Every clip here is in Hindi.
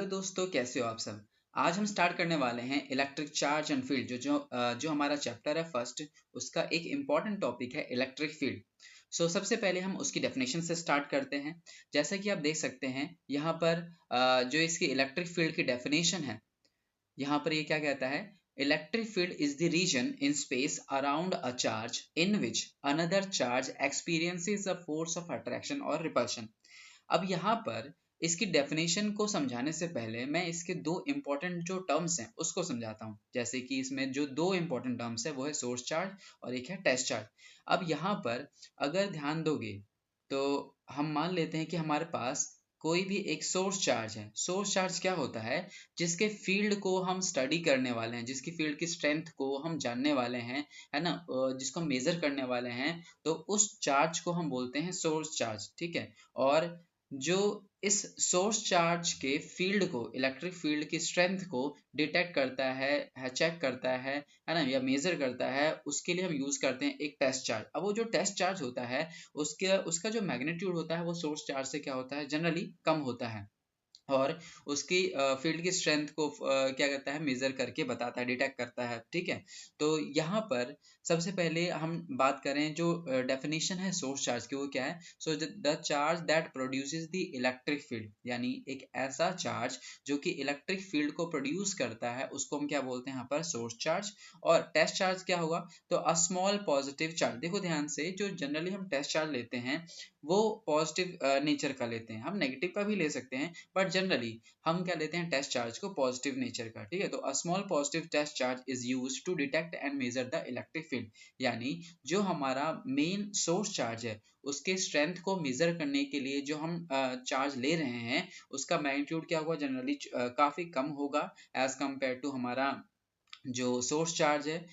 दोस्तों, कैसे हो आप सब। आज हम स्टार्ट करने वाले हैं इलेक्ट्रिक चार्ज एंड फील्ड। जो हमारा चैप्टर है फर्स्ट, उसका एक इम्पॉर्टेंट टॉपिक है इलेक्ट्रिक फील्ड। सबसे पहले हम उसकी डेफिनेशन से स्टार्ट करते हैं। जैसा कि आप देख सकते हैं यहाँ पर जो इसकी इलेक्ट्रिक फील्ड की डेफिनेशन है, यहाँ पर ये क्या कहता है। Electric field is the region in space around a charge in which another charge experiences a force of attraction और रिपल्शन। अब यहाँ पर इसकी डेफिनेशन को समझाने से पहले मैं इसके दो इंपॉर्टेंट जो टर्म्स हैं उसको समझाता हूँ। जैसे कि इसमें जो दो इंपॉर्टेंट टर्म्स है वो है सोर्स चार्ज और एक है टेस्ट चार्ज। अब यहाँ पर अगर ध्यान दोगे तो हम मान लेते हैं कि हमारे पास कोई भी एक सोर्स चार्ज है। सोर्स चार्ज क्या होता है? जिसके फील्ड को हम स्टडी करने वाले हैं, जिसकी फील्ड की स्ट्रेंथ को हम जानने वाले हैं, है ना, जिसको हम मेजर करने वाले हैं, तो उस चार्ज को हम बोलते हैं सोर्स चार्ज। ठीक है। और जो इस सोर्स चार्ज के फील्ड को, इलेक्ट्रिक फील्ड की स्ट्रेंथ को डिटेक्ट करता है चेक करता है ना, या मेजर करता है, उसके लिए हम यूज करते हैं एक टेस्ट चार्ज। अब वो जो टेस्ट चार्ज होता है, उसका जो मैग्नीट्यूड होता है वो सोर्स चार्ज से क्या होता है, जनरली कम होता है। और उसकी फील्ड की स्ट्रेंथ को क्या करता है, मेजर करके बताता है, डिटेक्ट करता है। ठीक है। तो यहाँ पर सबसे पहले हम बात करें जो डेफिनेशन है सोर्स चार्ज की, वो क्या है। The charge that produces the electric field, यानी एक ऐसा चार्ज जो कि इलेक्ट्रिक फील्ड को प्रोड्यूस करता है, उसको हम क्या बोलते हैं यहाँ पर, सोर्स चार्ज। और टेस्ट चार्ज क्या होगा, तो अ स्मॉल पॉजिटिव चार्ज। देखो ध्यान से, जो जनरली हम टेस्ट चार्ज लेते हैं वो पॉजिटिव नेचर का लेते हैं, हम नेगेटिव का भी ले सकते हैं, बट जनरली हम क्या लेते हैं, टेस्ट चार्ज को पॉजिटिव नेचर का। ठीक है। तो a small positive test charge is used to detect and measure the electric field, यानी जो हमारा मेन सोर्स चार्ज है उसके स्ट्रेंथ को मेजर करने के लिए जो हम चार्ज ले रहे हैं, उसका मैग्नीट्यूड क्या होगा, जनरली काफी कम होगा एज कंपेयर टू हमारा जो सोर्स चार्ज है।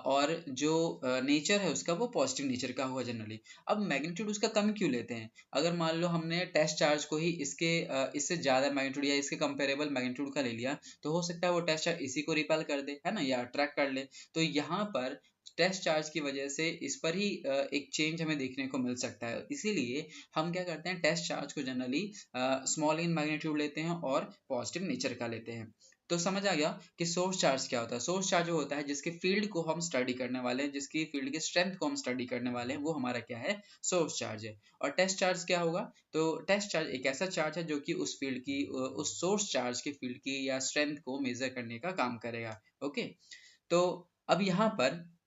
और जो नेचर है उसका वो पॉजिटिव नेचर का हुआ जनरली। अब मैग्नीट्यूड उसका कम क्यों लेते हैं? अगर मान लो हमने टेस्ट चार्ज को ही इससे ज्यादा मैग्नीट्यूड या इसके कंपेरेबल मैग्नीट्यूड का ले लिया, तो हो सकता है वो टेस्ट चार्ज इसी को रिपेल कर दे, है ना, या अट्रैक्ट कर ले। तो यहाँ पर टेस्ट चार्ज की वजह से इस पर ही एक चेंज हमें देखने को मिल सकता है। इसीलिए हम क्या करते हैं, टेस्ट चार्ज को जनरली स्मॉल इन मैग्नीट्यूड लेते हैं और पॉजिटिव नेचर का लेते हैं। तो समझ आ गया कि सोर्स चार्ज क्या होता है। सोर्स चार्ज वो होता है जिसके फील्ड को हम स्टडी करने वाले हैं, जिसकी फील्ड की स्ट्रेंथ को हम स्टडी करने वाले हैं, वो हमारा क्या है, सोर्स चार्ज है। और टेस्ट चार्ज क्या होगा, तो टेस्ट चार्ज एक ऐसा चार्ज है जो कि उस फील्ड की, उस सोर्स चार्ज की फील्ड की या स्ट्रेंथ को मेजर करने का काम करेगा। ओके। तो अब यहाँ पर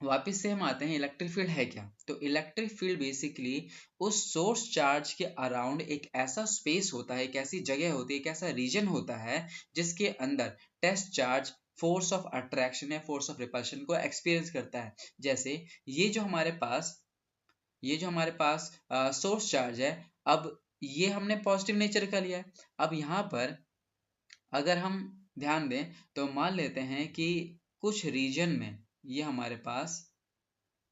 वापिस से हम आते हैं, इलेक्ट्रिक फील्ड है क्या। तो इलेक्ट्रिक फील्ड बेसिकली उस सोर्स चार्ज के अराउंड एक ऐसा स्पेस होता है, एक ऐसी जगह होती है, एक ऐसा रीजन होता है जिसके अंदर test charge force of attraction या फोर्स ऑफ रिपल्शन को एक्सपीरियंस करता है। जैसे ये जो हमारे पास सोर्स चार्ज है, अब ये हमने पॉजिटिव नेचर का लिया है। अब यहाँ पर अगर हम ध्यान दें तो मान लेते हैं कि कुछ रीजन में ये हमारे पास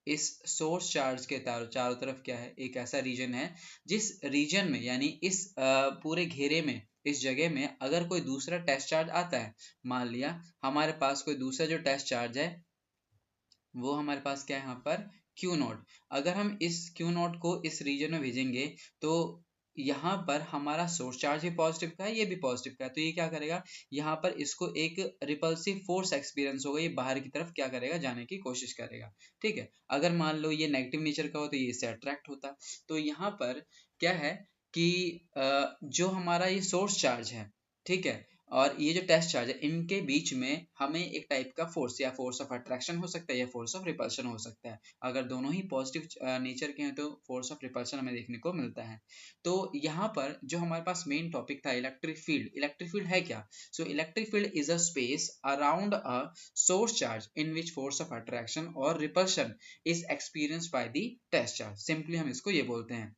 इस सोर्स चार्ज के चारों तरफ क्या है, एक ऐसा रीजन है जिस रीजन में, यानी इस पूरे घेरे में, इस जगह में अगर कोई दूसरा टेस्ट चार्ज आता है, मान लिया हमारे पास कोई दूसरा जो टेस्ट चार्ज है वो हमारे पास क्या है यहाँ पर, क्यू नॉट। अगर हम इस क्यू नॉट को इस रीजन में भेजेंगे तो यहाँ पर हमारा सोर्स चार्ज भी पॉजिटिव का है, ये भी पॉजिटिव का है, तो ये क्या करेगा, यहाँ पर इसको एक रिपल्सिव फोर्स एक्सपीरियंस होगा, ये बाहर की तरफ क्या करेगा, जाने की कोशिश करेगा। ठीक है। अगर मान लो ये नेगेटिव नेचर का हो तो ये इससे अट्रैक्ट होता। तो यहाँ पर क्या है कि जो हमारा ये सोर्स चार्ज है, ठीक है, और ये जो टेस्ट चार्ज है, इनके बीच में हमें एक टाइप का फोर्स, या फोर्स ऑफ अट्रैक्शन हो सकता है या फोर्स ऑफ रिपल्शन हो सकता है। अगर दोनों ही पॉजिटिव नेचर के हैं तो फोर्स ऑफ रिपल्शन हमें देखने को मिलता है। तो यहाँ पर जो हमारे पास मेन टॉपिक था इलेक्ट्रिक फील्ड, इलेक्ट्रिक फील्ड है क्या। Electric field is a space around a source charge in which force of attraction और repulsion is experienced by the test charge. Simply हम इसको ये बोलते हैं।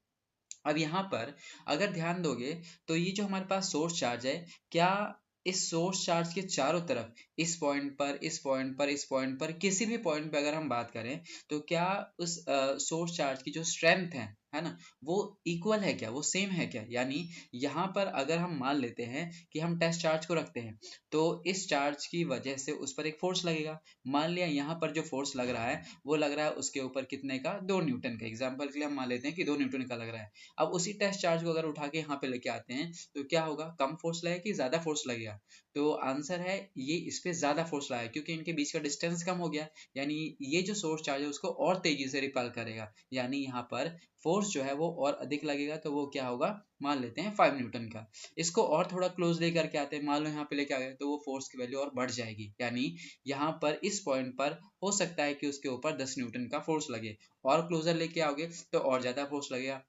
अब यहाँ पर अगर ध्यान दोगे तो ये जो हमारे पास सोर्स चार्ज है, क्या इस सोर्स चार्ज के चारों तरफ, इस पॉइंट पर, इस पॉइंट पर, इस पॉइंट पर, किसी भी पॉइंट पर अगर हम बात करें, तो क्या उस सोर्स चार्ज की जो स्ट्रेंथ है, है ना, वो इक्वल है क्या, वो सेम है क्या। यानी यहाँ पर अगर हम मान लेते हैं कि हम टेस्ट चार्ज को रखते हैं तो इस चार्ज की वजह से उस पर एक फोर्स लगेगा। मान लिया यहाँ पर जो फोर्स लग रहा है वो लग रहा है उसके ऊपर कितने का, 2 न्यूटन का। एग्जाम्पल के लिए हम मान लेते हैं कि 2 न्यूटन का लग रहा है। अब उसी टेस्ट चार्ज को अगर उठा के यहाँ पे लेके आते हैं तो क्या होगा, कम फोर्स लगेगा कि ज्यादा फोर्स लगेगा। तो आंसर है ये इस पे ज्यादा फोर्स लगेगा क्योंकि इनके बीच का डिस्टेंस कम हो गया। यानी ये जो सोर्स चार्ज है उसको और तेजी से रिपेल करेगा, यानी यहाँ पर फोर्स जो है वो और अधिक लगेगा। तो वो क्या होगा, मान लेते हैं 5 न्यूटन का। इसको और थोड़ा क्लोज लेकर के आते हैं, मान लो यहाँ पे लेके आ गए तो वो फोर्स की वैल्यू और बढ़ जाएगी। यानी यहाँ पर इस पॉइंट पर हो सकता है कि उसके ऊपर 10 न्यूटन का फोर्स लगे, और क्लोजर लेके आओगे तो और ज्यादा फोर्स लगेगा।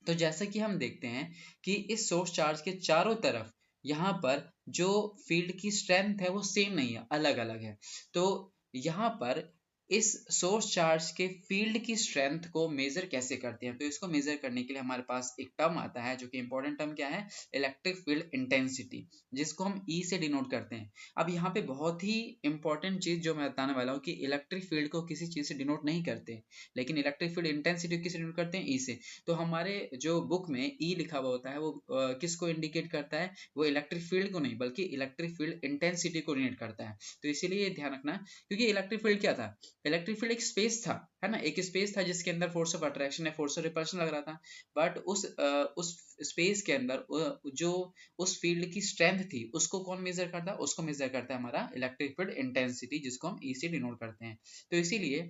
तो जैसा कि हम देखते हैं कि इस सोर्स चार्ज के चारों तरफ यहाँ पर जो फील्ड की स्ट्रेंथ है वो सेम नहीं है, अलग अलग है। तो यहाँ पर इस सोर्स चार्ज के फील्ड की स्ट्रेंथ को मेजर कैसे करते हैं, तो इसको मेजर करने के लिए हमारे पास एक टर्म आता है जो कि इंपॉर्टेंट टर्म क्या है, इलेक्ट्रिक फील्ड इंटेंसिटी, जिसको हम ई से डिनोट करते हैं। अब यहाँ पे बहुत ही इंपॉर्टेंट चीज जो मैं बताने वाला हूँ कि इलेक्ट्रिक फील्ड को किसी चीज से डिनोट नहीं करते, लेकिन इलेक्ट्रिक फील्ड इंटेंसिटी किसे डिनोट करते हैं, ई से। तो हमारे जो बुक में ई लिखा हुआ होता है वो किसको इंडिकेट करता है, वो इलेक्ट्रिक फील्ड को नहीं बल्कि इलेक्ट्रिक फील्ड इंटेंसिटी को इंडिकेट करता है। तो इसीलिए ये ध्यान रखना, क्योंकि इलेक्ट्रिक फील्ड क्या था, इलेक्ट्रिक फील्ड एक स्पेस था, है ना, एक स्पेस था जिसके अंदर फोर्स ऑफ अट्रैक्शन है, फोर्स ऑफ रिपल्शन लग रहा था। बट उस स्पेस के अंदर जो उस फील्ड की स्ट्रेंथ थी उसको कौन मेजर करता है, उसको मेजर करता है हमारा इलेक्ट्रिक फील्ड इंटेंसिटी, जिसको हम ई से डिनोट करते हैं। तो इसीलिए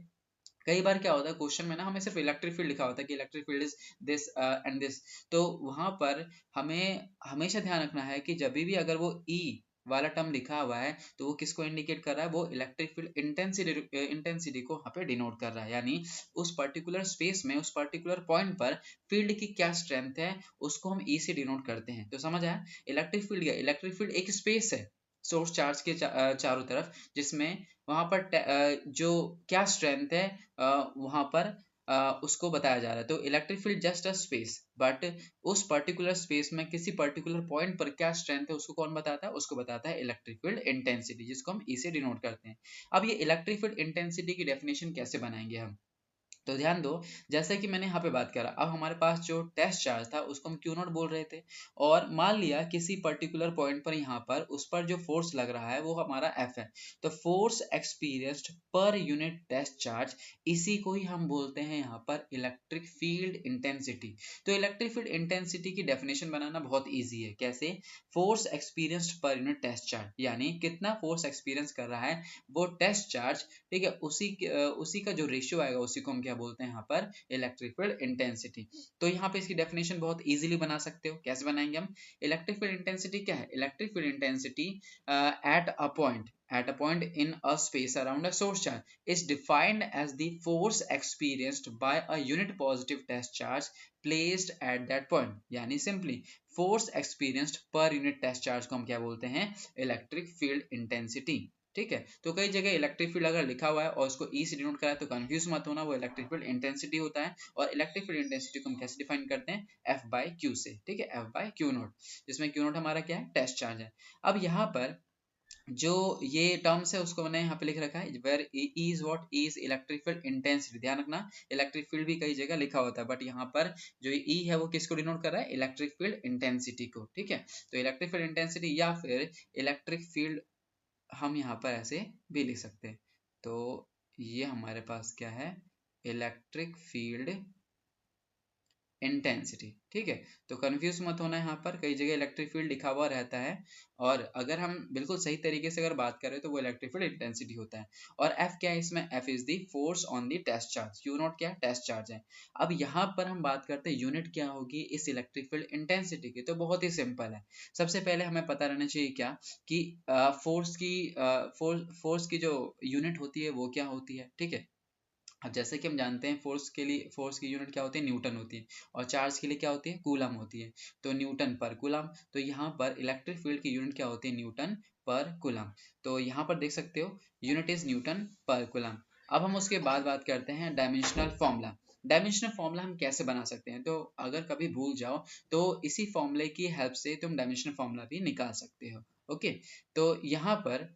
कई बार क्या होता है क्वेश्चन में ना, हमें सिर्फ इलेक्ट्रिक फील्ड लिखा होता है कि electric field is this and this. तो वहां पर हमें हमेशा ध्यान रखना है कि जब भी अगर वो ई वाला टर्म लिखा हुआ है तो वो किसको इंडिकेट कर रहा है, वो इलेक्ट्रिक फील्ड इंटेंसिटी को वहां पे डिनोट कर रहा है। यानी उस पर्टिकुलर स्पेस में उस पर्टिकुलर पॉइंट पर फील्ड की क्या स्ट्रेंथ है उसको हम ई से डिनोट करते हैं। तो समझ आया, इलेक्ट्रिक फील्ड क्या, इलेक्ट्रिक फील्ड एक स्पेस है सोर्स चार्ज के चारों तरफ, जिसमें वहां पर जो क्या स्ट्रेंथ है वहां पर उसको बताया जा रहा है। तो electric field just a space, but उस पर्टिकुलर स्पेस में किसी पर्टिकुलर पॉइंट पर क्या स्ट्रेंथ है उसको कौन बताता है, उसको बताता है इलेक्ट्रिक फील्ड इंटेंसिटी, जिसको हम ई से डिनोट करते हैं। अब ये इलेक्ट्रिक फील्ड इंटेंसिटी की डेफिनेशन कैसे बनाएंगे हम, तो ध्यान दो, जैसे कि मैंने यहाँ पे बात करा, अब हमारे पास जो टेस्ट चार्ज था उसको हम क्यू नॉट बोल रहे थे, और मान लिया किसी पर्टिकुलर पॉइंट पर यहाँ पर उस पर जो फोर्स लग रहा है वो हमारा एफ है। तो force experienced per unit test charge, इसी को ही हम बोलते हैं यहाँ पर इलेक्ट्रिक फील्ड इंटेंसिटी। तो इलेक्ट्रिक फील्ड इंटेंसिटी की डेफिनेशन बनाना बहुत ईजी है। कैसे, force experienced per unit test charge, यानी कितना फोर्स एक्सपीरियंस कर रहा है वो टेस्ट चार्ज, ठीक है, उसी का जो रेशियो आएगा उसी को हम क्या बोलते हैं यहाँ पर, इलेक्ट्रिक फील्ड इंटेंसिटी। तो यहाँ पे इसकी डेफिनेशन बहुत इजीली बना सकते हो। कैसे बनाएंगे हम, इलेक्ट्रिक फील्ड इंटेंसिटी क्या है, electric field intensity at a point in a space around a source charge is defined as the force experienced by a unit positive test charge placed at that point। यानी simply force experienced per unit test charge को हम क्या बोलते हैं, इलेक्ट्रिक फील्ड इंटेंसिटी। ठीक है, तो कई जगह इलेक्ट्रिक फील्ड अगर लिखा हुआ है और उसको ई से डिनोट करा है तो कंफ्यूज मत होना, वो इलेक्ट्रिक फील्ड इंटेंसिटी होता है। और इलेक्ट्रिक फील्ड इंटेंसिटी को हम कैसे डिफाइन करते हैं, एफ बाई क्यू से। ठीक है, एफ बाई क्यू नोट, जिसमें क्यू नोट हमारा क्या है, टेस्ट चार्ज है। अब यहाँ पर जो ये टर्म्स है उसको मैंने यहाँ पे लिख रखा है, where E is what, is electric field intensity. ध्यान रखना, इलेक्ट्रिक फील्ड भी कई जगह लिखा होता है, बट यहाँ पर जो ई है वो किसको डिनोट कर रहा है, इलेक्ट्रिक फील्ड इंटेंसिटी को। ठीक है, तो इलेक्ट्रिक फील्ड इंटेंसिटी या फिर इलेक्ट्रिक फील्ड हम यहाँ पर ऐसे भी लिख सकते हैं। तो ये हमारे पास क्या है, इलेक्ट्रिक फील्ड इंटेंसिटी। ठीक है, तो कंफ्यूज मत होना, यहाँ पर कई जगह इलेक्ट्रिक फील्ड लिखा हुआ रहता है, और अगर हम बिल्कुल सही तरीके से अगर बात करें तो वो इलेक्ट्रिक फील्ड इंटेंसिटी होता है। और एफ क्या है इसमें, F is the force on the test charge, q naught क्या है, टेस्ट चार्ज है। अब यहाँ पर हम बात करते हैं यूनिट क्या होगी इस इलेक्ट्रिक फील्ड इंटेंसिटी की, तो बहुत ही सिंपल है। सबसे पहले हमें पता रहना चाहिए क्या कि फोर्स की जो यूनिट होती है वो क्या होती है। ठीक है, अब जैसे कि हम जानते हैं फोर्स के लिए फोर्स की यूनिट क्या होती है, न्यूटन होती है, और चार्ज के लिए क्या होती है, कूलम होती है। तो न्यूटन पर कूलम, तो यहाँ पर इलेक्ट्रिक फील्ड की यूनिट क्या होती है, न्यूटन पर कूलम। तो यहाँ पर देख सकते हो यूनिट इज न्यूटन पर कूलम। अब हम उसके बाद बात करते हैं डायमेंशनल फॉर्मूला। डायमेंशनल फॉर्मूला हम कैसे बना सकते हैं, तो अगर कभी भूल जाओ तो इसी फॉर्मूले की हेल्प से तुम डायमेंशनल फॉर्मूला भी निकाल सकते हो। ओके, तो यहाँ पर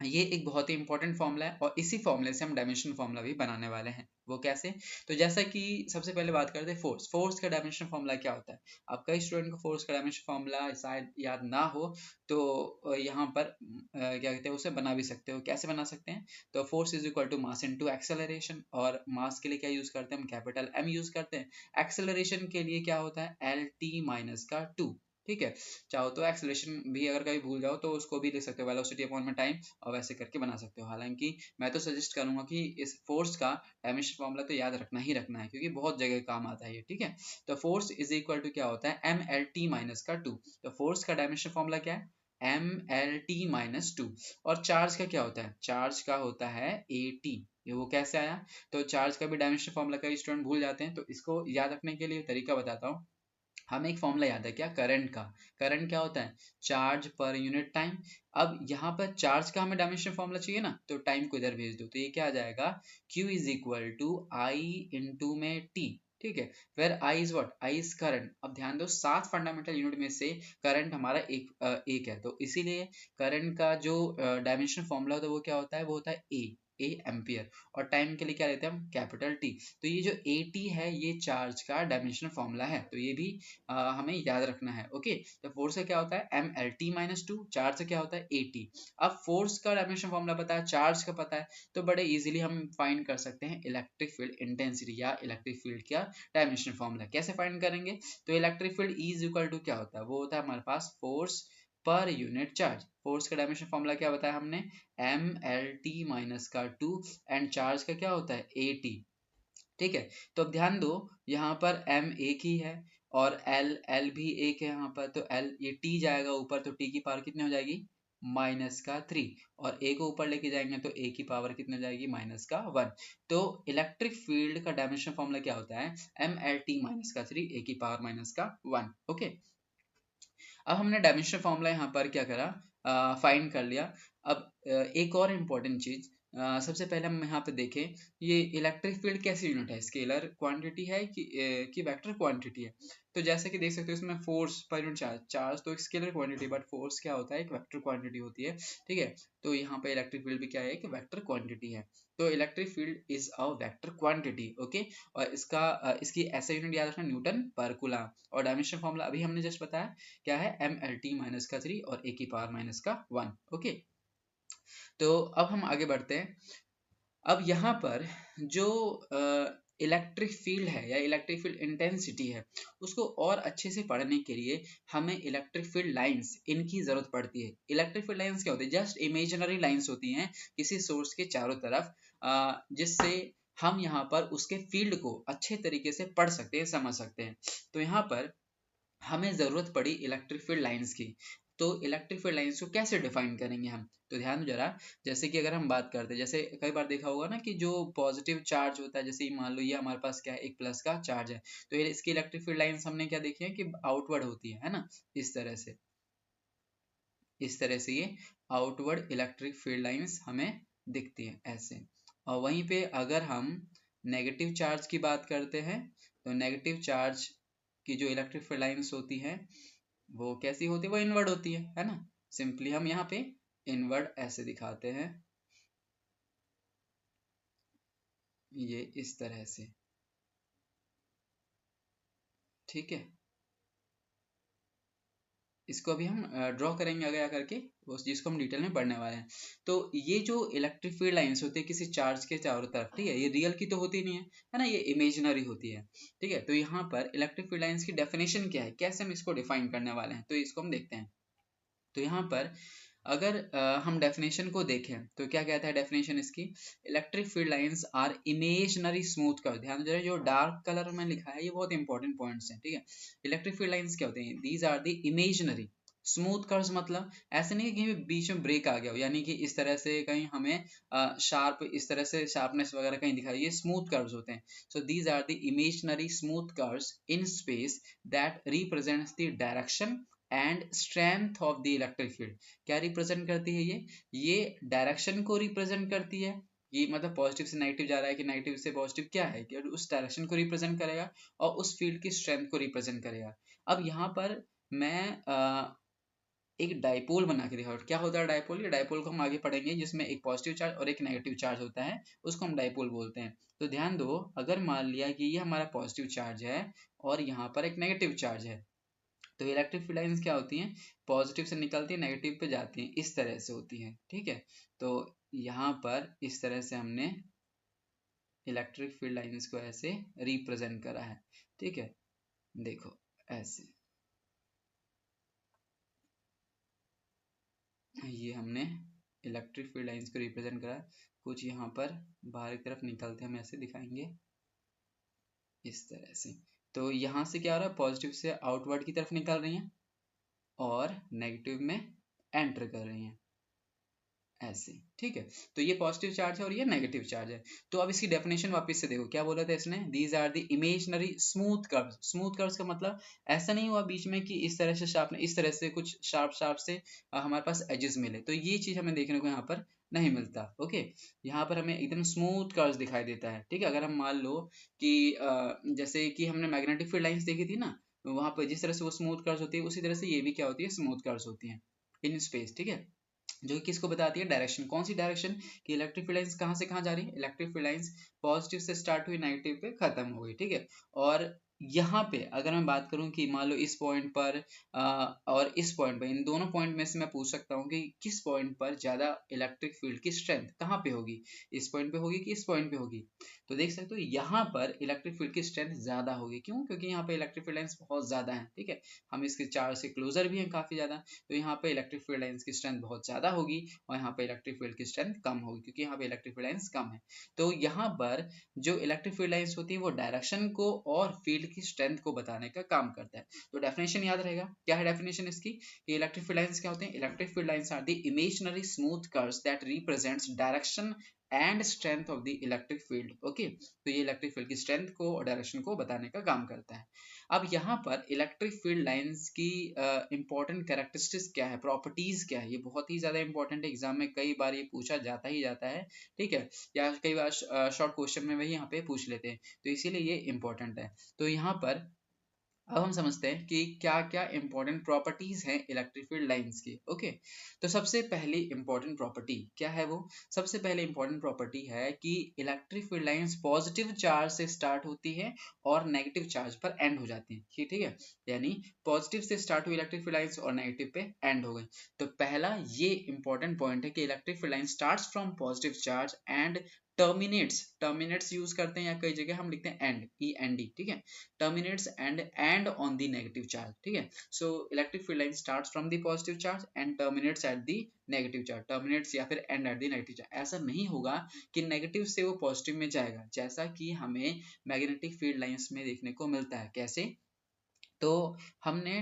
ये एक बहुत ही इंपॉर्टेंट फॉर्मूला है और इसी फॉर्मूले से हम डायमेंशन फॉर्मूला भी बनाने वाले हैं। वो कैसे? तो जैसा कि सबसे पहले बात करते हैं फोर्स। फोर्स का डायमेंशन फॉर्मूला क्या होता है? अब कई स्टूडेंट को फोर्स का डायमेंशन फॉर्मूला शायद याद ना हो, तो यहाँ पर क्या कहते हैं उसे बना भी सकते हो। कैसे बना सकते हैं? तो force is equal to mass into acceleration, और मास के लिए क्या यूज करते हैं हम? कैपिटल एम यूज करते हैं। एक्सेलरेशन के लिए क्या होता है? एल टी माइनस का 2। ठीक है, चाहो तो एक्सेलरेशन भी अगर कभी भूल जाओ तो उसको भी लिख सकते हो, वेलोसिटी अपॉन में टाइम, और वैसे करके बना सकते हो। हालांकि मैं तो सजेस्ट करूंगा कि इस फोर्स का डायमेंशन फॉर्मूला तो याद रखना ही रखना है, क्योंकि बहुत जगह काम आता है ये। ठीक है, तो फोर्स इज इक्वल टू क्या होता है? एम एल टी माइनस का 2। तो फोर्स का डायमेंशन फॉर्मूला क्या है? M L T minus 2। और चार्ज का क्या होता है? चार्ज का होता है ए टी। ये वो कैसे आया? तो चार्ज का भी डायमेंशन फॉर्मूला कई स्टूडेंट भूल जाते हैं, तो इसको याद रखने के लिए तरीका बताता हूँ। हमें एक फॉर्मूला याद है क्या? करंट का। करंट क्या होता है? Charge per unit time. अब यहाँ पर चार्ज का हमें डायमेंशन फॉर्मूला चाहिए ना, तो टाइम को इधर भेज दो, तो ये क्या आ जाएगा? Q is equal to I into में टी। ठीक है, where I is what? I is current. अब ध्यान दो, 7 फंडामेंटल यूनिट में से करंट हमारा एक है, तो इसीलिए करंट का जो डायमेंशन फॉर्मूला होता है वो क्या होता है? वो होता है ए एम्पियर। और टाइम के लिए क्या लेते हैं हम? Capital T. तो ये जो ए टी है ये चार्ज का डायमेंशन फॉर्मूला है, तो ये भी हमें याद रखना है। ओके, तो फोर्स का क्या होता है? M L T minus 2। Charge का क्या होता है? A T. अब फोर्स का डायमेंशन फॉर्मूला पता है, चार्ज का पता है, तो बड़े इजीली हम फाइंड कर सकते हैं इलेक्ट्रिक फील्ड इंटेंसिटी या इलेक्ट्रिक फील्ड का डायमेंशन फॉर्मूला। कैसे फाइंड करेंगे? तो electric field is equal to क्या होता है? वो होता है हमारे पास force per unit charge. Force का डायमेंशन फॉर्मूला क्या बताया हमने? एम एल टी माइनस का 2, एंड चार्ज का क्या होता है? A T. ठीक है, तो अब ध्यान दो, यहाँ पर m एक ही है और l भी एक है यहाँ पर, तो l ये t जाएगा ऊपर, तो t की पावर कितनी हो जाएगी? माइनस का 3। और a को ऊपर लेके जाएंगे तो a की पावर कितनी हो जाएगी? माइनस का 1। तो इलेक्ट्रिक फील्ड का डायमेंशन फॉर्मूला क्या होता है? एम एल टी माइनस का 3, a की पावर माइनस का 1। ओके, अब हमने डायमेंशन फॉर्मूला यहाँ पर क्या करा? फाइंड कर लिया। अब एक और इम्पोर्टेंट चीज, सबसे पहले हम यहाँ पे देखें, ये इलेक्ट्रिक फील्ड कैसी यूनिट है? स्केलर क्वांटिटी है कि वेक्टर क्वांटिटी है? तो जैसे कि देख सकते हो इसमें force per unit charge, charge तो एक स्केलर क्वांटिटी, बट फोर्स क्या होता है? एक वेक्टर क्वांटिटी होती है। ठीक है, तो यहाँ पे इलेक्ट्रिक फील्ड भी क्या है? एक वेक्टर क्वांटिटी है। तो electric field is a vector quantity. Okay, और इसकी ऐसा यूनिट याद रखना, न्यूटन पर कूलम। और डायमेंशन फॉर्मूला अभी हमने जस्ट बताया क्या है? एम एल टी माइनस का 3 और ए की पावर माइनस का 1। ओके, तो अब हम आगे बढ़ते हैं। अब यहाँ पर जो इलेक्ट्रिक फील्ड है या इलेक्ट्रिक फील्ड इंटेंसिटी है, उसको और अच्छे से पढ़ने के लिए हमें इलेक्ट्रिक फील्ड लाइंस इनकी जरूरत पड़ती है। इलेक्ट्रिक फील्ड लाइंस क्या होती है? जस्ट इमेजिनरी लाइंस होती हैं किसी सोर्स के चारों तरफ, जिससे हम यहाँ पर उसके फील्ड को अच्छे तरीके से पढ़ सकते हैं, समझ सकते हैं। तो यहाँ पर हमें जरूरत पड़ी इलेक्ट्रिक फील्ड लाइंस की। तो इलेक्ट्रिक फील्ड लाइंस को कैसे डिफाइन करेंगे हम? तो ध्यान दो जरा, जैसे कि अगर हम बात करते हैं, जैसे कई बार देखा होगा ना कि जो पॉजिटिव चार्ज होता है, जैसे मान लो ये हमारे पास क्या है? एक प्लस का चार्ज है, तो ये इसकी इलेक्ट्रिक फील्ड लाइंस हमने क्या देखी है कि आउटवर्ड होती है ना, इस तरह से। इस तरह से ये आउटवर्ड इलेक्ट्रिक फील्ड लाइंस हमें दिखती हैं ऐसे। और वहीं पे अगर हम नेगेटिव चार्ज की बात करते हैं, तो नेगेटिव चार्ज की जो इलेक्ट्रिक फील्ड लाइंस होती हैं वो कैसी होती है? वो इनवर्ड होती है ना। सिंपली हम यहाँ पे इनवर्ड ऐसे दिखाते हैं, ये इस तरह से। ठीक है, इसको अभी हम ड्रॉ करेंगे आगे आकर के, उस जिसको हम डिटेल में पढ़ने वाले हैं। तो ये जो इलेक्ट्रिक फील्ड लाइंस होती है किसी चार्ज के चारों तरफ, ठीक है, ये रियल की तो होती नहीं है ना, ये इमेजिनरी होती है। ठीक है, तो यहाँ पर इलेक्ट्रिक फील्ड लाइंस की डेफिनेशन क्या है? कैसे हम इसको डिफाइन करने वाले हैं, तो इसको हम देखते हैं। तो यहाँ पर अगर हम डेफिनेशन को देखें तो क्या कहता है डेफिनेशन इसकी? Electric field lines are imaginary smooth curve. ध्यान दो, जो डार्क कलर में लिखा है ये बहुत इंपॉर्टेंट पॉइंट्स हैं। ठीक है, इलेक्ट्रिक फील्ड लाइंस क्या होते हैं? These are the imaginary smooth curves. मतलब ऐसे नहीं कि कहीं बीच में ब्रेक आ गया हो, यानी कि इस तरह से कहीं हमें शार्प, इस तरह से शार्पनेस वगैरह कहीं दिखाई, ये स्मूथ कर्व्स होते हैं। So these are the imaginary smooth curves in space that represents the direction and strength of the electric field. क्या रिप्रेजेंट करती है ये डायरेक्शन को रिप्रेजेंट करती है। ये मतलब पॉजिटिव से नेगेटिव जा रहा है कि नेगेटिव से पॉजिटिव, क्या है कि उस डायरेक्शन को रिप्रेजेंट करेगा और उस फील्ड की स्ट्रेंथ को रिप्रेजेंट करेगा। अब यहाँ पर मैं एक डाइपोल बना के दिखाओ। क्या होता है डाइपोल? ये डाइपोल को हम आगे पढ़ेंगे, जिसमें एक पॉजिटिव चार्ज और एक नेगेटिव चार्ज होता है, उसको हम डाइपोल बोलते हैं। तो ध्यान दो, अगर मान लिया कि ये हमारा पॉजिटिव चार्ज है और यहाँ पर एक नेगेटिव चार्ज है, तो इलेक्ट्रिक फील्ड लाइंस क्या होती हैं? पॉजिटिव से निकलती है, नेगेटिव पे जाती हैं, इस तरह से होती हैं, ठीक है। तो यहाँ पर इस तरह से हमने इलेक्ट्रिक फील्ड लाइंस को ऐसे रिप्रेजेंट करा है, ठीक है। देखो ऐसे, ये हमने इलेक्ट्रिक फील्ड लाइंस को रिप्रेजेंट करा है। कुछ यहाँ पर बाहर की तरफ निकलते हम ऐसे दिखाएंगे, इस तरह से। तो यहाँ से क्या हो रहा है? पॉजिटिव से आउटवर्ड की तरफ निकल रही हैं और नेगेटिव में एंटर कर रही हैं, ऐसे, ठीक है। तो ये पॉजिटिव चार्ज है और ये नेगेटिव चार्ज है। तो अब इसकी डेफिनेशन वापस से देखो, क्या बोला था इसने? These are the imaginary smooth curves. Smooth curves का मतलब ऐसा नहीं हुआ बीच में कि इस तरह से शार्प, इस तरह से कुछ शार्प शार्प से हमारे पास एजेस मिले, तो ये चीज हमें देखने को यहाँ पर नहीं मिलता। ओके, यहाँ पर हमें एकदम स्मूथ कर्व्स दिखाई देता है, ठीक है। अगर हम मान लो कि जैसे कि हमने मैग्नेटिक फील्ड लाइंस देखी थी ना, वहां पर जिस तरह से वो स्मूथ कर्व्स होती है, उसी तरह से ये भी क्या होती है? स्मूथ कर्व्स होती है इन स्पेस, ठीक है। जो कि किसको बताती है? डायरेक्शन। कौन सी डायरेक्शन? कि इलेक्ट्रिक फील्ड लाइंस कहाँ से कहाँ जा रही है? इलेक्ट्रिक फील्ड लाइंस पॉजिटिव से स्टार्ट हुई, नेगेटिव पे खत्म हो गई, ठीक है। और यहाँ पे अगर मैं बात करूं कि मान लो इस पॉइंट पर और इस पॉइंट पर, इन दोनों पॉइंट में से मैं पूछ सकता हूँ कि किस पॉइंट पर ज्यादा इलेक्ट्रिक फील्ड की स्ट्रेंथ कहाँ पे होगी? इस पॉइंट पे होगी कि इस पॉइंट पे होगी? तो देख सकते हो यहाँ पर इलेक्ट्रिक फील्ड की स्ट्रेंथ ज्यादा होगी। क्यों? क्योंकि यहाँ पे इलेक्ट्रिक फील्ड लाइंस बहुत ज्यादा है, ठीक है। हम इसके चार्ज से क्लोजर भी हैं काफी ज्यादा, तो यहाँ पे इलेक्ट्रिक फील्ड लाइंस की स्ट्रेंथ बहुत ज्यादा होगी और यहाँ पे इलेक्ट्रिक फील्ड की स्ट्रेंथ कम होगी, क्योंकि यहाँ पे इलेक्ट्रिक फील्ड लाइंस कम है। तो यहाँ पर जो इलेक्ट्रिक फील्ड लाइंस होती है वो डायरेक्शन को और फील्ड की स्ट्रेंथ को बताने का काम करता है। तो डेफिनेशन याद रहेगा, क्या है डेफिनेशन इसकी? कि इलेक्ट्रिक फील्ड लाइंस क्या होते हैं? Electric field lines are the imaginary smooth curves that represents direction and strength of the electric field. Okay, तो ये इलेक्ट्रिक फील्ड की स्ट्रेंथ को और डायरेक्शन को बताने का काम करता है। अब यहाँ पर इलेक्ट्रिक फील्ड लाइंस की इंपॉर्टेंट कैरेक्टरिस्टिक्स क्या है, प्रॉपर्टीज क्या है, ये बहुत ही ज्यादा इंपॉर्टेंट है। एग्जाम में कई बार ये पूछा जाता ही जाता है, ठीक है, या कई बार शॉर्ट क्वेश्चन में वही यहाँ पे पूछ लेते हैं, तो इसीलिए ये इंपॉर्टेंट है। तो यहाँ पर अब हम समझते हैं कि क्या क्या इंपॉर्टेंट प्रॉपर्टीज हैं इलेक्ट्रिक फील्ड लाइंस की। ओके, तो सबसे पहली इंपॉर्टेंट प्रॉपर्टी क्या है? वो सबसे पहले इंपॉर्टेंट प्रॉपर्टी है कि electric field lines positive charge से स्टार्ट होती है और नेगेटिव चार्ज पर एंड हो जाती है, ठीक है। यानी पॉजिटिव से स्टार्ट हुई इलेक्ट्रिक फील्ड लाइंस और नेगेटिव पे एंड हो गई। तो पहला ये इंपॉर्टेंट पॉइंट है कि electric field line starts from positive charge and terminates use करते हैं, या कई जगह हम लिखते हैं एंड, END, ठीक है। Terminates and on the negative charge, ठीक है। So electric field line starts from the positive charge and terminates at the negative charge, terminates या फिर and at the negative charge. ऐसा नहीं होगा कि नेगेटिव से वो पॉजिटिव में जाएगा, जैसा कि हमें मैग्नेटिक फील्ड लाइंस में देखने को मिलता है। कैसे? तो हमने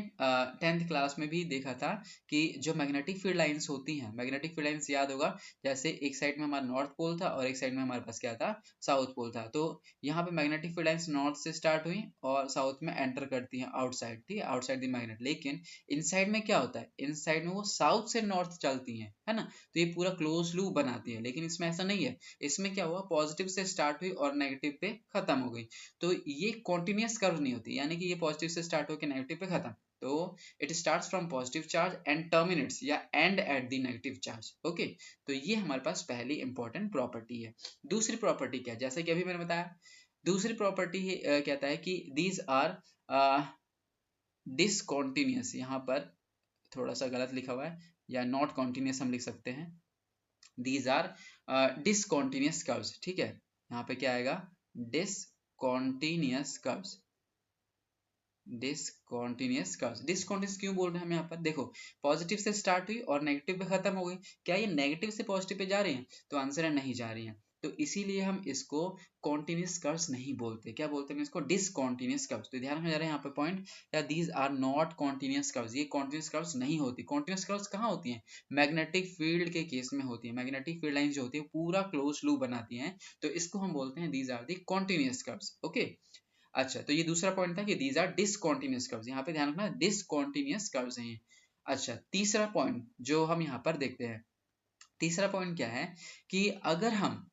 10th क्लास में भी देखा था कि जो मैग्नेटिक फील्ड लाइंस होती हैं, मैग्नेटिक फील्ड लाइंस याद होगा, जैसे एक साइड में हमारा नॉर्थ पोल था और एक साइड में हमारे पास क्या था? साउथ पोल था। तो यहाँ पे मैग्नेटिक फील्ड लाइंस नॉर्थ से स्टार्ट हुई और साउथ में एंटर करती हैं आउटसाइड, ठीक है, आउटसाइड द मैग्नेट। लेकिन इनसाइड में क्या होता है? इनसाइड में वो साउथ से नॉर्थ चलती हैं, है ना। तो ये पूरा क्लोज लूप बनाती है, लेकिन इसमें ऐसा नहीं है। इसमें क्या हुआ? पॉजिटिव से स्टार्ट हुई और नेगेटिव पे खत्म हो गई। तो ये कॉन्टिन्यूस कर्व नहीं होती, यानी कि ये पॉजिटिव से स्टार्ट होकर नेगेटिव पे खत्म। तो it starts from positive charge and terminates या end at the negative charge. Okay, तो ये हमारे पास पहली इंपॉर्टेंट प्रॉपर्टी है। दूसरी प्रॉपर्टी क्या है? जैसे कि अभी मैंने बताया, दूसरी प्रॉपर्टी कहता है कि दीज आर डिसकॉन्टिन्यूस। यहाँ पर थोड़ा सा गलत लिखा हुआ है, या नॉट कॉन्टिन्यूस हम लिख सकते हैं। दीज आर डिसकॉन्टिन्यूस कर्व्स, ठीक है। यहाँ पे क्या आएगा? Discontinuous curves, discontinuous curves. Discontinuous क्यों बोल रहे हैं हम यहाँ पर? देखो, पॉजिटिव से स्टार्ट हुई और नेगेटिव पे खत्म हो गई। क्या ये नेगेटिव से पॉजिटिव पे जा रही हैं? तो आंसर है नहीं जा रही हैं। तो इसीलिए हम इसको कॉन्टिन्यूस कर्व्स नहीं बोलते। क्या बोलते हैं इसको? Discontinuous curves. तो ध्यान में जा रहे हैं यहाँ पे पॉइंट, या these are not continuous curves. ये कॉन्टिन्यूस कर्व्स नहीं होती। कॉन्टिन्यूस कर्व्स कहाँ होती हैं? मैग्नेटिक फील्ड के केस में होती है। मैग्नेटिक फील्ड लाइन जो होती है पूरा क्लोज लूप बनाती है, तो इसको हम बोलते हैं these are the continuous curves. Okay, अच्छा, तो ये दूसरा पॉइंट था कि दीज आर डिसकॉन्टिन्यूस कर्व्स। यहाँ पे ध्यान रखना, डिसकॉन्टिन्यूस कर्व्स हैं ये। अच्छा, तीसरा पॉइंट जो हम यहाँ पर देखते हैं, तीसरा पॉइंट क्या है? कि अगर हम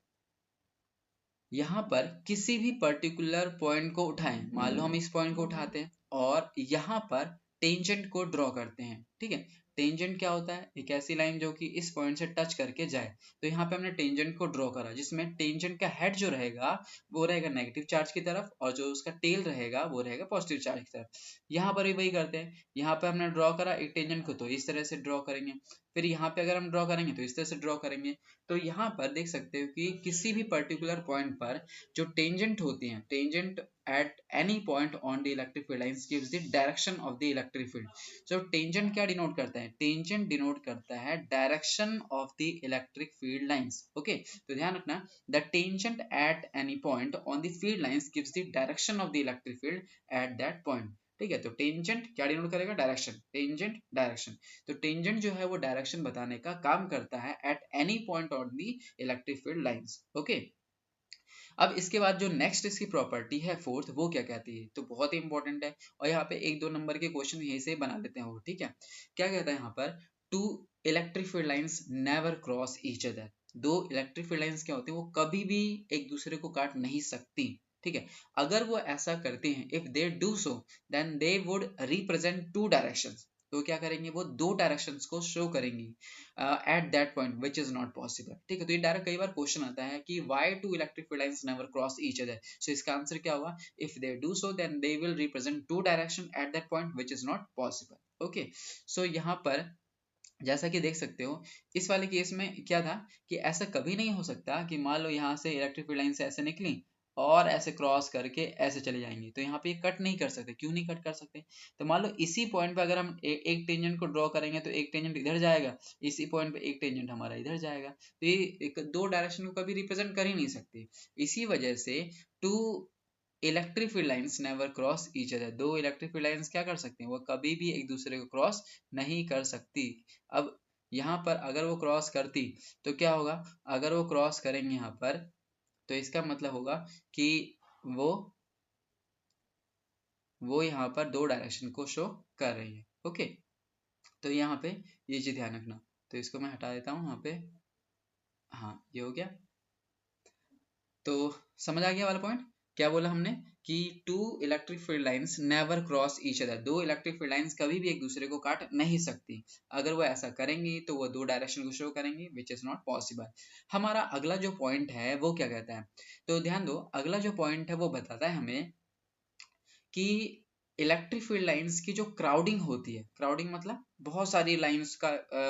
यहाँ पर किसी भी पर्टिकुलर पॉइंट को उठाएं, मान लो हम इस पॉइंट को उठाते हैं और यहाँ पर टेंजेंट को ड्रॉ करते हैं, ठीक है। टेंजेंट क्या होता है? एक ऐसी लाइन जो कि इस पॉइंट से टच करके जाए। तो यहाँ पे हमने टेंजेंट को ड्रॉ करा, जिसमें टेंजेंट का हेड जो रहेगा वो रहेगा नेगेटिव चार्ज की तरफ, और जो उसका टेल रहेगा वो रहेगा पॉजिटिव चार्ज की तरफ। यहाँ पर भी वही करते हैं, यहाँ पे हमने ड्रॉ करा एक टेंजेंट को, तो इस तरह से ड्रॉ करेंगे। फिर यहाँ पे अगर हम ड्रॉ करेंगे तो इस तरह से ड्रॉ करेंगे। तो यहाँ पर देख सकते हो कि किसी भी पर्टिकुलर पॉइंट पर जो टेंजेंट होती हैं, tangent at any point on the electric field lines gives the direction of the electric field. So tangent क्या डिनोट करता है? tangent डिनोट करता है direction of the electric field lines. Okay, तो ध्यान रखना, the tangent at any point on the field lines gives the direction of the electric field at that point. ठीक है, तो टेंजेंट क्या डिनोट करेगा? Direction, tangent direction. तो टेंजेंट जो है वो डायरेक्शन बताने का काम करता है at any point on the electric field lines. Okay, अब इसके बाद जो नेक्स्ट इसकी प्रॉपर्टी है फोर्थ, वो क्या कहती है? तो बहुत ही इंपॉर्टेंट है, और यहाँ पे 1-2 नंबर के क्वेश्चन यहीं से बना लेते हैं वो। ठीक है, क्या कहता है यहाँ पर? Two electric field lines never cross each other. दो इलेक्ट्रिक फील्ड लाइंस क्या होती है? वो कभी भी एक दूसरे को काट नहीं सकती। ठीक है, अगर वो ऐसा करते हैं, if they do so then they would represent two directions. तो क्या करेंगे? वो दो डायरेक्शंस को शो करेंगी at that point which is not possible. ठीक है, तो ये डायरेक्ट कई बार क्वेश्चन आता है कि why two electric field lines never cross each other. So इसका आंसर क्या होगा? If they do so then they will represent two direction at that point which is not possible. Okay, so यहाँ पर जैसा कि देख सकते हो, इस वाले केस में क्या था कि ऐसा कभी नहीं हो सकता कि मान लो यहाँ से इलेक्ट्रिक फील्ड लाइन से ऐसे निकली और ऐसे क्रॉस करके ऐसे चले जाएंगी, तो यहाँ पे ये कट नहीं कर सकते। क्यों नहीं कट कर सकते? तो मान लो इसी पॉइंट पे अगर हम एक टेंजेंट को ड्रॉ करेंगे तो एक टेंजेंट इधर जाएगा, इसी पॉइंट पे एक टेंजेंट हमारा इधर जाएगा, तो ये एक दो डायरेक्शन को कभी रिप्रेजेंट कर ही नहीं सकते। इसी वजह से two electric field lines never cross each other. दो इलेक्ट्रिक फील्ड लाइंस क्या कर सकते हैं? वो कभी भी एक दूसरे को क्रॉस नहीं कर सकती। अब यहाँ पर अगर वो क्रॉस करती तो क्या होगा? अगर वो क्रॉस करेंगे यहाँ पर, तो इसका मतलब होगा कि वो यहाँ पर दो डायरेक्शन को शो कर रही है। ओके, तो यहाँ पे ये चीज ध्यान रखना। तो इसको मैं हटा देता हूँ यहाँ पे। हाँ, ये हो गया। तो समझ आ गया वाला पॉइंट? क्या बोला हमने कि two electric field lines never cross each other. दो इलेक्ट्रिक फील्ड लाइंस कभी भी एक दूसरे को काट नहीं सकती। अगर वो ऐसा करेंगी तो वो दो डायरेक्शन को शो करेंगी विच इज नॉट पॉसिबल। हमारा अगला जो पॉइंट है वो क्या कहता है? तो ध्यान दो, अगला जो पॉइंट है वो बताता है हमें कि इलेक्ट्रिक फील्ड लाइंस की जो क्राउडिंग होती है, क्राउडिंग मतलब बहुत सारी लाइंस का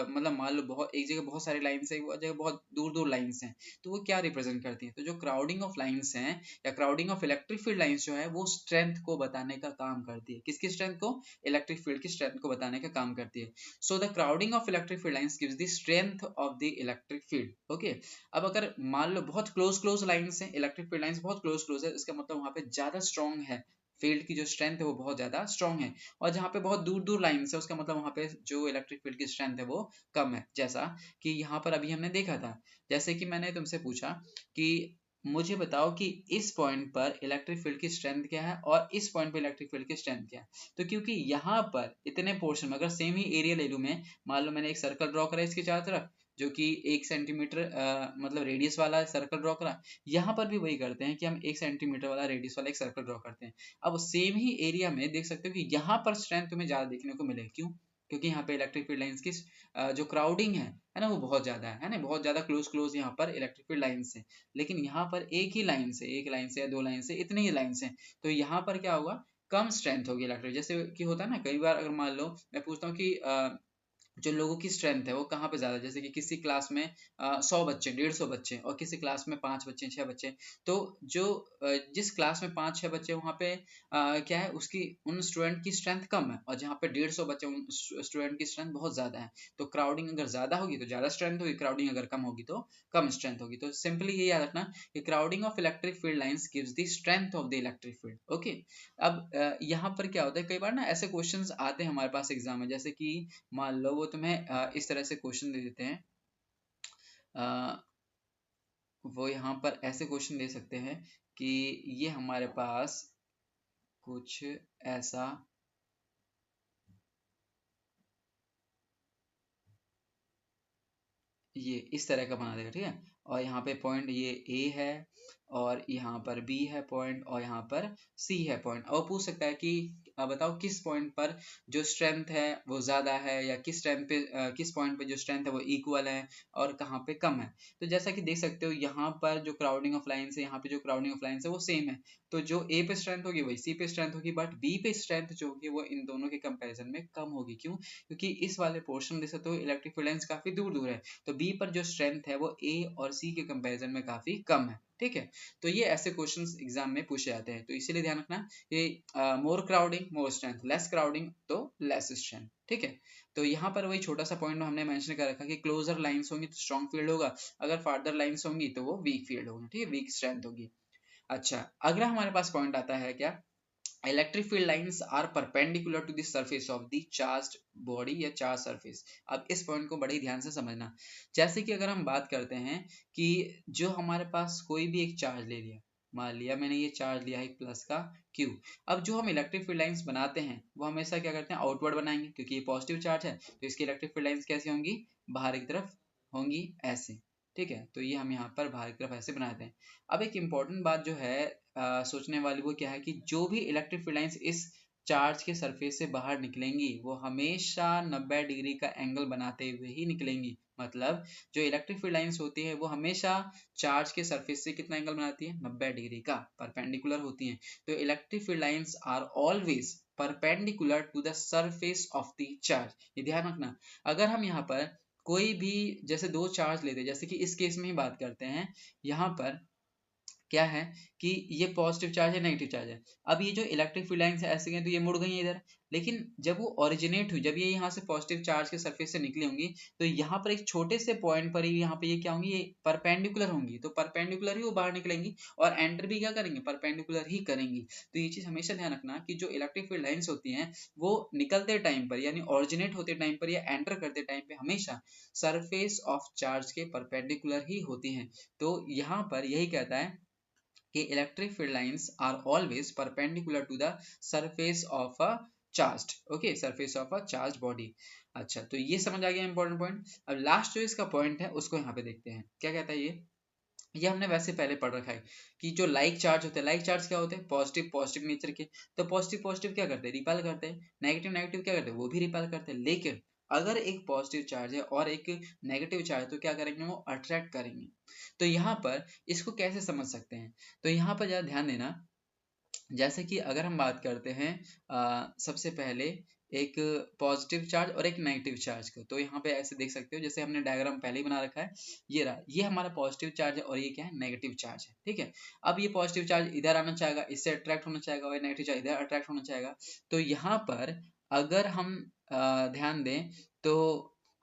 मतलब मान लो बहुत एक जगह बहुत सारी लाइंस है, वो जगह बहुत दूर दूर लाइंस हैं, तो वो क्या रिप्रेजेंट करती है? तो जो क्राउडिंग ऑफ लाइंस हैं या crowding of electric field lines जो है वो स्ट्रेंथ को बताने का काम करती है। किसकी स्ट्रेंथ को? इलेक्ट्रिक फील्ड की स्ट्रेंथ को बताने का काम करती है। So the crowding of electric field lines gives the strength of the electric field. Okay, अब अगर मान लो बहुत क्लोज क्लोज लाइंस हैं, इलेक्ट्रिक फील्ड लाइंस बहुत क्लोज क्लोज है, इसका मतलब वहां पे ज्यादा स्ट्रॉन्ग है, फील्ड की जो स्ट्रेंथ है वो बहुत ज्यादा स्ट्रॉन्ग है। और जहाँ पे बहुत दूर दूर लाइन्स है, उसका मतलब वहां पे जो इलेक्ट्रिक फील्ड की स्ट्रेंथ है वो कम है। जैसा कि यहाँ पर अभी हमने देखा था, जैसे कि मैंने तुमसे पूछा कि मुझे बताओ कि इस पॉइंट पर इलेक्ट्रिक फील्ड की स्ट्रेंथ क्या है और इस पॉइंट पर इलेक्ट्रिक फील्ड की स्ट्रेंथ क्या है। तो क्योंकि यहाँ पर इतने पोर्शन में अगर सेम ही एरिया ले लूं मैं, मान लो मैंने एक सर्कल ड्रॉ करा इसके चारों तरफ, जो कि 1 सेंटीमीटर मतलब रेडियस वाला सर्कल ड्रॉ करा, यहाँ पर भी वही करते हैं कि हम 1 सेंटीमीटर वाला रेडियस वाला एक सर्कल ड्रॉ करते हैं। अब सेम ही एरिया में देख सकते हो कि यहाँ पर स्ट्रेंथ तुम्हें ज्यादा देखने को मिले। क्यों? क्योंकि यहाँ पे इलेक्ट्रिक फील्ड लाइंस की जो क्राउडिंग है ना, वो बहुत ज्यादा है ना, बहुत ज्यादा क्लोज क्लोज यहाँ पर इलेक्ट्रिक फील्ड लाइंस है। लेकिन यहाँ पर एक ही लाइन से, एक लाइन से या दो लाइन से, इतनी ही लाइन से, तो यहाँ पर क्या होगा? कम स्ट्रेंथ होगी इलेक्ट्रिक। जैसे कि होता है ना कई बार, अगर मान लो मैं पूछता हूँ कि जो लोगों की स्ट्रेंथ है वो कहाँ पे ज्यादा, जैसे कि किसी क्लास में 100 बच्चे, 150 बच्चे, और किसी क्लास में 5 बच्चे, 6 बच्चे, तो जो जिस क्लास में 5-6 बच्चे वहाँ पे क्या है, उसकी उन स्टूडेंट की स्ट्रेंथ कम है, और जहाँ पे 150 बच्चे उन स्टूडेंट की स्ट्रेंथ बहुत ज्यादा है। तो क्राउडिंग अगर ज्यादा होगी तो ज्यादा स्ट्रेंथ होगी, क्राउडिंग अगर कम होगी तो कम स्ट्रेंथ होगी। तो सिंपली ये याद रखना कि crowding of electric field lines gives the strength of the electric field. Okay, अब यहाँ पर क्या होता है, कई बार ना ऐसे क्वेश्चंस आते हैं हमारे पास एग्जाम में, जैसे कि मान लो वो तुम्हें इस तरह से क्वेश्चन दे देते हैं, वो यहाँ पर ऐसे क्वेश्चन दे सकते हैं कि ये हमारे पास कुछ ऐसा ये इस तरह का बना देगा, ठीक है। और यहाँ पे पॉइंट ये ए है और यहाँ पर बी है पॉइंट और यहाँ पर सी है पॉइंट। और पूछ सकता है कि बताओ किस पॉइंट पर जो स्ट्रेंथ है वो ज़्यादा है या किस स्ट्रेंथ पे किस पॉइंट पे जो स्ट्रेंथ है वो इक्वल है और कहाँ पे कम है। तो जैसा कि देख सकते हो यहाँ पर जो क्राउडिंग ऑफ लाइन्स है, यहाँ पे जो क्राउडिंग ऑफ लाइन्स है वो सेम है। तो जो ए पे स्ट्रेंथ होगी वही सी पे स्ट्रेंथ होगी, बट बी पे स्ट्रेंथ जो होगी वो इन दोनों के कंपेरिजन में कम होगी। क्यों? क्योंकि इस वाले पोर्शन देख सकते हो इलेक्ट्रिक फील्ड लाइंस काफी दूर दूर है, तो बी पर जो स्ट्रेंथ है वो ए और सी के कंपैरिजन में काफी कम है, ठीक है। तो ये ऐसे क्वेश्चंस एग्जाम में पूछे जाते हैं, तो इसीलिए ध्यान रखना ये more crowding more strength, less crowding तो लेस स्ट्रेंथ, ठीक है। तो यहाँ पर वही छोटा सा पॉइंट हमने मेंशन कर रखा कि क्लोजर लाइंस होंगी तो स्ट्रॉन्ग फील्ड होगा, अगर फार्दर लाइंस होंगी तो वो वीक फील्ड होगी, ठीक है, वीक स्ट्रेंथ होगी। अच्छा, अगला हमारे पास पॉइंट आता है क्या, electric field lines are perpendicular to the surface of the charged body या चार्ज सरफेस। अब इस पॉइंट को बड़े ध्यान से समझना। जैसे कि अगर हम बात करते हैं कि जो हमारे पास कोई भी एक चार्ज ले लिया, मान लिया मैंने ये चार्ज लिया है एक प्लस का क्यू। अब जो हम इलेक्ट्रिक फील्ड लाइंस बनाते हैं वो हमेशा क्या करते हैं, आउटवर्ड बनाएंगे, क्योंकि ये पॉजिटिव चार्ज है तो इसकी इलेक्ट्रिक फील्ड लाइंस कैसी होंगी, बाहर की तरफ होंगी, ऐसे, ठीक है। तो ये हम यहाँ पर बाहर की तरफ ऐसे बनाते हैं। अब एक इम्पॉर्टेंट बात जो है सोचने वाली वो क्या है कि जो भी इलेक्ट्रिक फील्ड लाइंस इस चार्ज के सरफेस से बाहर निकलेंगी वो हमेशा 90 डिग्री का एंगल बनाते हुए ही निकलेंगी। मतलब जो इलेक्ट्रिक फील्ड लाइंस होती है वो हमेशा चार्ज के सरफेस से कितना एंगल बनाती है, 90 डिग्री का परपेंडिकुलर होती हैं। तो electric field lines are always perpendicular to the surface of the charge. ये ध्यान रखना। अगर हम यहाँ पर कोई भी जैसे दो चार्ज लेते हैं, जैसे कि इस केस में ही बात करते हैं, यहाँ पर क्या है कि ये पॉजिटिव चार्ज है नेगेटिव चार्ज है। अब ये जो इलेक्ट्रिक फील्ड लाइंस है ऐसे गए तो ये मुड़ गई है इधर, लेकिन जब वो ओरिजिनेट हुई, जब ये यहाँ से पॉजिटिव चार्ज के सरफेस से निकली होंगी तो यहाँ पर एक छोटे से पॉइंट पर ही यहाँ पे ये क्या होंगी, ये परपेंडिकुलर होंगी, तो परपेंडिकुलर ही वो बाहर निकलेंगी और एंटर भी क्या करेंगे, परपेंडिकुलर ही करेंगी। तो ये चीज हमेशा ध्यान रखना कि जो इलेक्ट्रिक फील्ड लाइंस होती हैं वो निकलते टाइम पर यानी ओरिजिनेट होते टाइम पर या एंटर करते टाइम पे हमेशा सरफेस ऑफ चार्ज के परपेंडिकुलर ही होती हैं। तो यहाँ पर यही कहता है कि electric field lines are always perpendicular to the surface of a charged, okay, surface of a charged body। अच्छा, तो ये समझ आ गया इंपॉर्टेंट पॉइंट। अब लास्ट जो इसका पॉइंट है उसको यहाँ पे देखते हैं क्या कहता है ये हमने वैसे पहले पढ़ रखा है कि जो लाइक चार्ज होते हैं, लाइक चार्ज क्या होते हैं, पॉजिटिव पॉजिटिव नेचर के, तो पॉजिटिव पॉजिटिव क्या करते हैं, रिपेल करते हैं, नेगेटिव नेगेटिव क्या करते हैं, वो भी रिपेल करते हैं। लेकिन अगर एक पॉजिटिव चार्ज है और एक नेगेटिव चार्ज है तो क्या करेंगे, वो अट्रैक्ट करेंगे। तो यहाँ पर इसको कैसे समझ सकते हैं, तो यहाँ पर जरा ध्यान देना। जैसे कि अगर हम बात करते हैं सबसे पहले एक पॉजिटिव चार्ज और एक नेगेटिव चार्ज को, तो यहाँ पे ऐसे देख सकते हो जैसे हमने डायग्राम पहले ही बना रखा है, ये रहा, ये हमारा पॉजिटिव चार्ज है और ये क्या है, नेगेटिव चार्ज है, ठीक है। अब ये पॉजिटिव चार्ज इधर आना चाहेगा, इससे अट्रैक्ट होना चाहेगा, और नेगेटिव चार्ज इधर अट्रैक्ट होना चाहेगा। तो यहाँ पर अगर हम ध्यान दें तो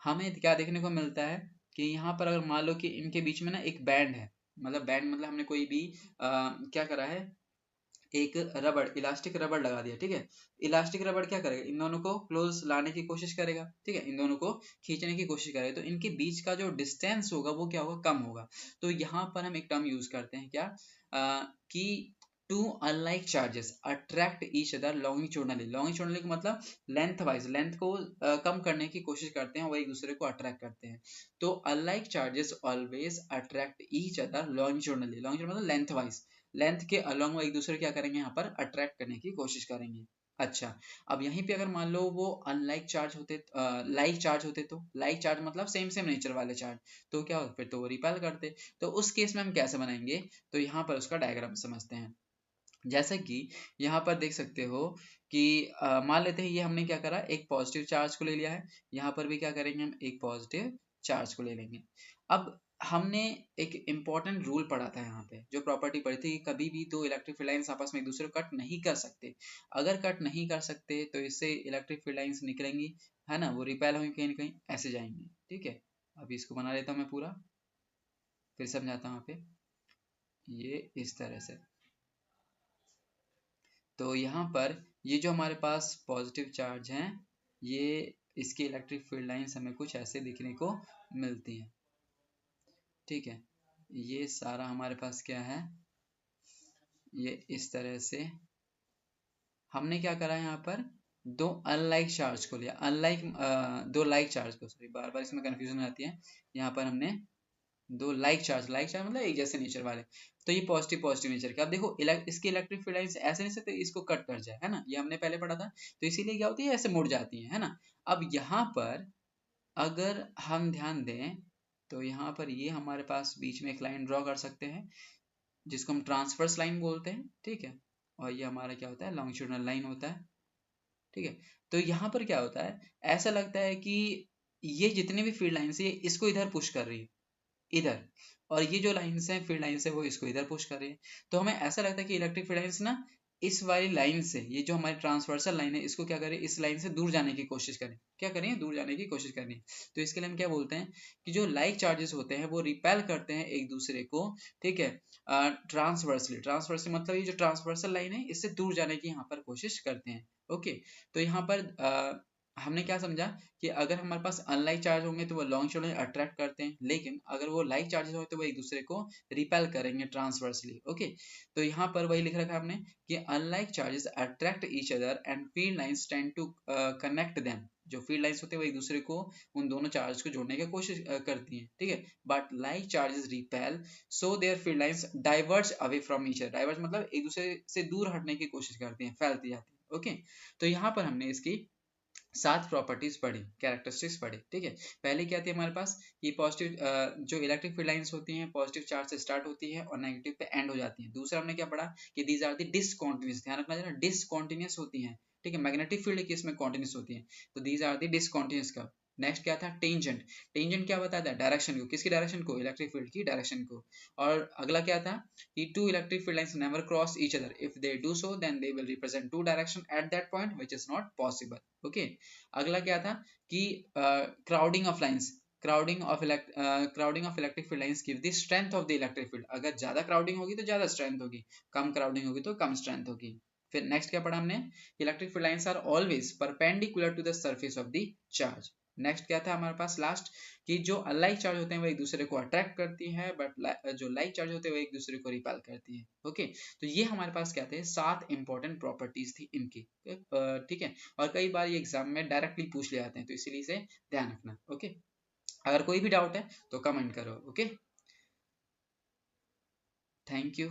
हमें क्या देखने को मिलता है कि यहाँ पर अगर मान लो कि इनके बीच में ना एक बैंड है, मतलब बैंड मतलब हमने कोई भी क्या करा है, एक रबड़, इलास्टिक रबड़ लगा दिया, ठीक है। इलास्टिक रबड़ क्या करेगा, इन दोनों को क्लोज लाने की कोशिश करेगा, ठीक है, इन दोनों को खींचने की कोशिश करेगा, तो इनके बीच का जो डिस्टेंस होगा वो क्या होगा, कम होगा। तो यहाँ पर हम एक टर्म यूज करते हैं क्या, कि two unlike charges attract each other longitudinally. Longitudinally का मतलब लेंथ वाइज, लेंथ को कम करने की कोशिश करते हैं, वो एक दूसरे को अट्रैक्ट करते हैं। तो unlike charges always attract each other longitudinally, longitude मतलब लेंथ वाइज, लेंथ के अलोंग वो एक दूसरे क्या करेंगे, यहाँ पर अट्रैक्ट करने की कोशिश करेंगे। अच्छा, अब यहीं पे अगर मान लो वो अनलाइक चार्ज होते, लाइक चार्ज होते, तो लाइक चार्ज मतलब सेम सेम नेचर वाले चार्ज, तो क्या होता, फिर तो वो रिपेल करते। तो उस केस में हम कैसे बनाएंगे, तो यहाँ पर उसका डायग्राम समझते हैं। जैसे कि यहाँ पर देख सकते हो कि मान लेते हैं ये हमने क्या करा, एक पॉजिटिव चार्ज को ले लिया है, यहाँ पर भी क्या करेंगे, हम एक पॉजिटिव चार्ज को ले लेंगे। अब हमने एक इम्पॉर्टेंट रूल पढ़ा था यहाँ पे, जो प्रॉपर्टी पढ़ी थी कि कभी भी दो इलेक्ट्रिक फील्ड लाइंस आपस में एक दूसरे को कट नहीं कर सकते। अगर कट नहीं कर सकते तो इससे इलेक्ट्रिक फील्ड लाइंस निकलेंगी, है ना, वो रिपेल होंगी कहीं ना कहीं, ऐसे जाएंगी, ठीक है। अभी इसको बना लेता हूँ मैं पूरा, फिर समझाता हूँ यहाँ पे, ये इस तरह से। तो यहाँ पर ये जो हमारे पास पॉजिटिव चार्ज हैं, ये इसकी इलेक्ट्रिक फील्ड लाइंस हमें कुछ ऐसे दिखने को मिलती हैं, ठीक है। ये सारा हमारे पास क्या है, ये इस तरह से हमने क्या करा है यहाँ पर, दो अनलाइक चार्ज को लिया, अनलाइक दो लाइक चार्ज को, सॉरी बार बार इसमें कंफ्यूजन आती है। यहाँ पर हमने दो लाइक चार्ज, लाइक चार्ज मतलब एक जैसे नेचर वाले, तो ये पॉजिटिव पॉजिटिव नेचर के। अब देखो इसकी इलेक्ट्रिक फील्ड लाइंस ऐसे नहीं सकते इसको कट कर जाए, है ना, ये हमने पहले पढ़ा था। तो इसीलिए क्या होती है, ऐसे मुड़ जाती है ना। अब यहाँ पर अगर हम ध्यान दें तो यहाँ पर ये हमारे पास बीच में एक लाइन ड्रॉ कर सकते हैं जिसको हम ट्रांसवर्स लाइन बोलते हैं, ठीक है। और ये हमारा क्या होता है, लॉन्गिट्यूडिनल लाइन होता है, ठीक है। तो यहाँ पर क्या होता है, ऐसा लगता है कि ये जितने भी फील्ड लाइन्स है इसको इधर पुश कर रही है, इधर, और ये जो लाइन्स हैं फील्ड लाइन्स है वो इसको इधर पुश कर रही है। तो हमें ऐसा लगता है कि इलेक्ट्रिक फील्ड लाइन्स ना इस वाली लाइन से, ये जो हमारी ट्रांसवर्सल लाइन है इसको क्या करें, इस लाइन से दूर जाने की कोशिश करें, क्या करें, दूर जाने की कोशिश करनी है। तो इसके लिए हम क्या बोलते हैं कि जो लाइक चार्जेस होते हैं वो रिपेल करते हैं एक दूसरे को, ठीक है, ट्रांसवर्सली। ट्रांसवर्सली मतलब ये जो ट्रांसवर्सल लाइन है इससे दूर जाने की यहाँ पर कोशिश करते हैं। ओके, तो यहाँ पर हमने क्या समझा कि अगर हमारे पास अनलाइक चार्ज होंगे तो वो लॉन्ग शॉट अट्रैक्ट करते हैं, लेकिन अगर वो लाइक चार्जेस होंगे तो वो एक दूसरे को रिपेल करेंगे ट्रांसवर्सली। ओके, तो यहाँ पर वही लिख रखा है हमने कि unlike charges attract each other and field lines tend to connect them. जो फील्ड लाइंस होते हैं वो एक दूसरे को, उन दोनों चार्ज को जोड़ने की कोशिश करती हैं, ठीक है। But like charges repel, so their field lines diverge away from each other. Diverge मतलब एक दूसरे से दूर हटने की कोशिश करती हैं, फैलती जाती है। ओके, तो यहाँ पर हमने इसकी 7 प्रॉपर्टीज पढ़ी, कैरेक्टरिस्टिक्स पढ़ी, ठीक है। पहले क्या थी हमारे पास, ये पॉजिटिव जो इलेक्ट्रिक फील्ड लाइंस होती हैं पॉजिटिव चार्ज से स्टार्ट होती है और नेगेटिव पे एंड हो जाती हैं। दूसरा हमने क्या पढ़ा कि दीज आर दी डिसकंटीन्यूअस, ध्यान रखना जरा, डिसकंटीन्यूअस होती हैं, ठीक है। मैग्नेटिक फील्ड की इसमें कॉन्टिन्यूस होती है, तो these are the discontinuous curve. Next क्या था, टेंजेंट। टेंजेंट क्या बताता है, डायरेक्शन को, किसकी डायरेक्शन को, इलेक्ट्रिक फील्ड की डायरेक्शन को। और अगला क्या था कि two electric field lines never cross each other, if they do so then they will represent two direction at that point which is not possible. Okay, अगला क्या था कि crowding of lines, crowding of electric field lines give the strength of the electric field. अगर ज्यादा क्राउडिंग होगी तो ज्यादा स्ट्रेंथ होगी, कम क्राउडिंग होगी तो कम स्ट्रेंथ होगी। फिर नेक्स्ट क्या पढ़ा हमने, electric field lines are always perpendicular to the surface of the charge. Next क्या था हमारे पास लास्ट, कि जो अनलाइक चार्ज होते हैं वो एक दूसरे को अट्रैक्ट करती है, बट जो लाइक चार्ज होते हैं वो एक दूसरे को रिपेल करती है। ओके, तो ये हमारे पास क्या थे, 7 इंपॉर्टेंट प्रॉपर्टीज थी इनकी, ठीक है। और कई बार ये एग्जाम में डायरेक्टली पूछ ले जाते हैं, तो इसीलिए इसे ध्यान रखना। ओके, अगर कोई भी डाउट है तो कमेंट करो। Okay, thank you.